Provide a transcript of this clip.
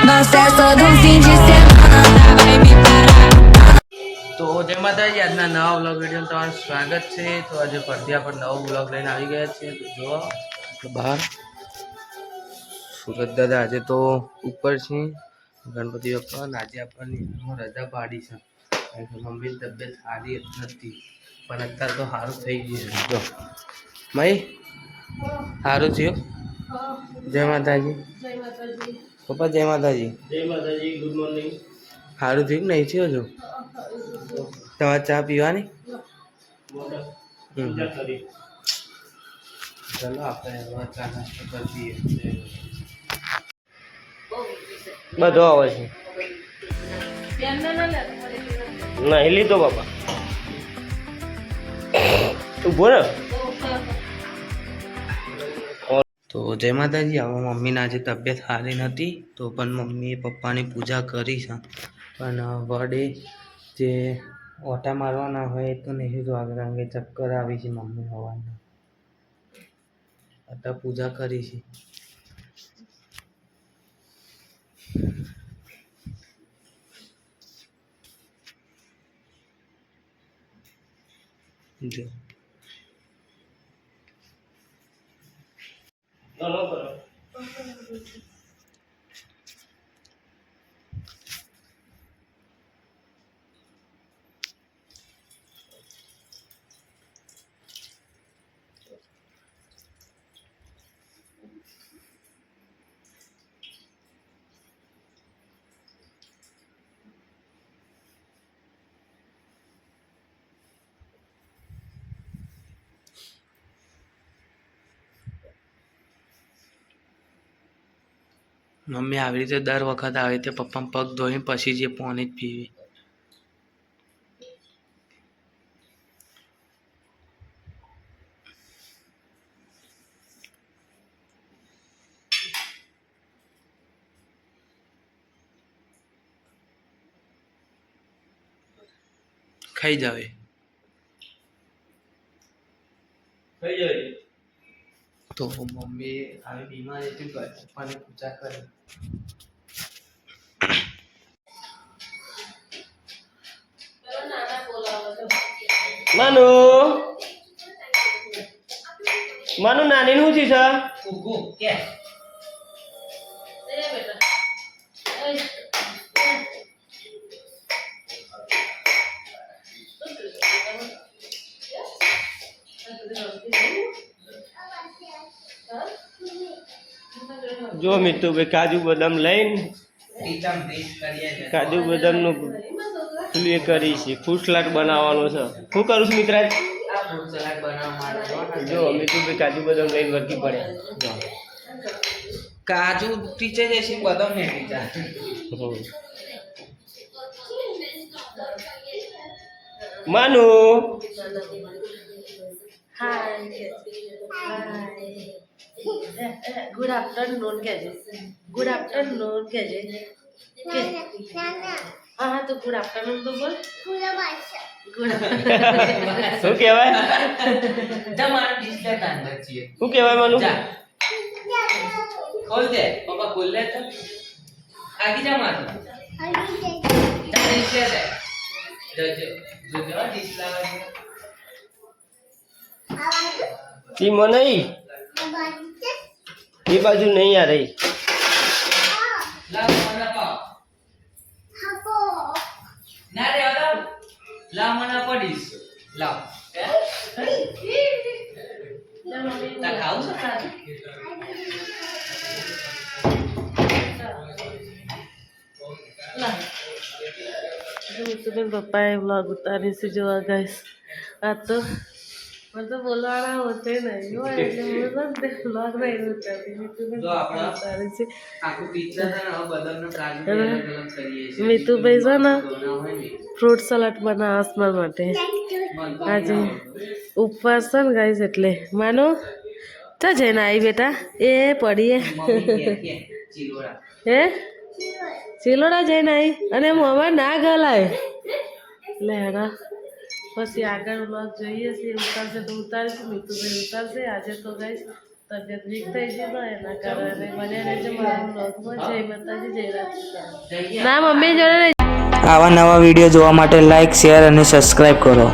Nós festa do fim de semana vai me parar. તો જય માતાજી, આજના નવા વ્લોગ વિડીયો તમારું સ્વાગત છે. તો આજે ફરતી આપણે નવો વ્લોગ લઈને આવી ગયા છીએ. તો જુઓ બહાર સુરત દાદા આજે તો ઉપર છે ગણપતિ બાપા. આજે આપણને રજા પાડી છે કારણ કે મમ્મીની તબિયત સારી નથી, પણ અત્યારે તો સારું થઈ ગયું છે. જો મય સારું થયું. જય માતાજી પપ્પા, જય માતાજી. જય માતાજી, ગુડ મોર્નિંગ. સારું થયું નહીં થયું હજુ? તમારે ચા પીવાની? પૂજા કરી. ચલો આપણે હવે ચા નાસ્તો કરી દઈએ. બધો આવે છે. નહીં લીધો બાપા. ઉભો ને. તો જય માતાજી. હવે મમ્મીને આજે તબિયત સારી નથી, તો પણ મમ્મીએ પપ્પાની પૂજા કરી છે. પણ વડે જે ઓટા મારવાના હોય એ તો નહીં જોવા, કારણ કે ચક્કર આવી છે મમ્મી હવાના. અત્યારે પૂજા કરી છે. જો ન કરો. મમ્મી આવી રીતે દર વખત આવી રીતે પપ્પા પગ ધોઈને પછી જે પાણી જ પીવી. ખાઈ જાવે. થઈ જાય. તો મમ્મી આવી બીમાર હતી તો પપ્પાની પૂજા કરી. માનુ માનુ નાની નું છે સર. જો મિત્તુભાઈ કાજુ બદામ લઈને કાજુ બદામ નું પેલું એ કરી છે, ફ્રૂટ સલાડ બનાવવાનો છે. શું કરું છું મિત્રાજ? જો મિત્તુભાઈ કાજુ બદામ લઈને વર્કી પડે. કાજુ ટીચે જશે, બદામ નહીં ટીચા. માનુ ગુડ આફ્ટરનૂન કહેજે. ગુડ આફ્ટરનૂન કહેજે. હા હા, તો ગુડ આફ્ટરનૂન તો બોલ. શું કહેવાય? શું કહેવાય માનુ? ખોલ દે પપ્પા, ખોલ દે તો આગી જા મારું. ટીમો નહીં, એ બાજુ નહીં આ રહી. ના રે અદમ લા મને પડીશ. લાવ તા ખાવ છો તારે? પપ્પાએ વ્લોગ ઉતારી છે જોવા ગાઈસ. આ તો મને તો બોલવાના હોતે નહીં હોય એટલે હું તો વ્લોગ નહીં ઉતારતી. ઉતારી છે આખું પિક્ચર છે ને હવે બદામનો કાજુ અલગ અલગ કરીએ છીએ. મિતુભાઈ છે ને ફ્રૂટ સલાડ બનાવવા મારા માટે. આજે ઉપવાસ છે ને ગાઈસ, એટલે માનો તો જઈને આવી બેટા. એ પડીએ હે ચિલોડા જઈને આવી અને મોમાં ના ગલાય એટલે હેરા. પછી આગળ વ્લોગ જોઈએ છીએ. ઉતારશે તો ઉતારીશું, મિતુભાઈ ઉતારશે. આજે તો ગાઈસ તબિયત વીક થઈ ગઈ તો એના કારણે મને રહેજો મારા બ્લોગમાં જય માતાજી જય રાજપૂતાણી. ના મમ્મી જોડે આવા નવા વિડીયો જોવા માટે લાઈક શેર અને સબસ્ક્રાઈબ કરો.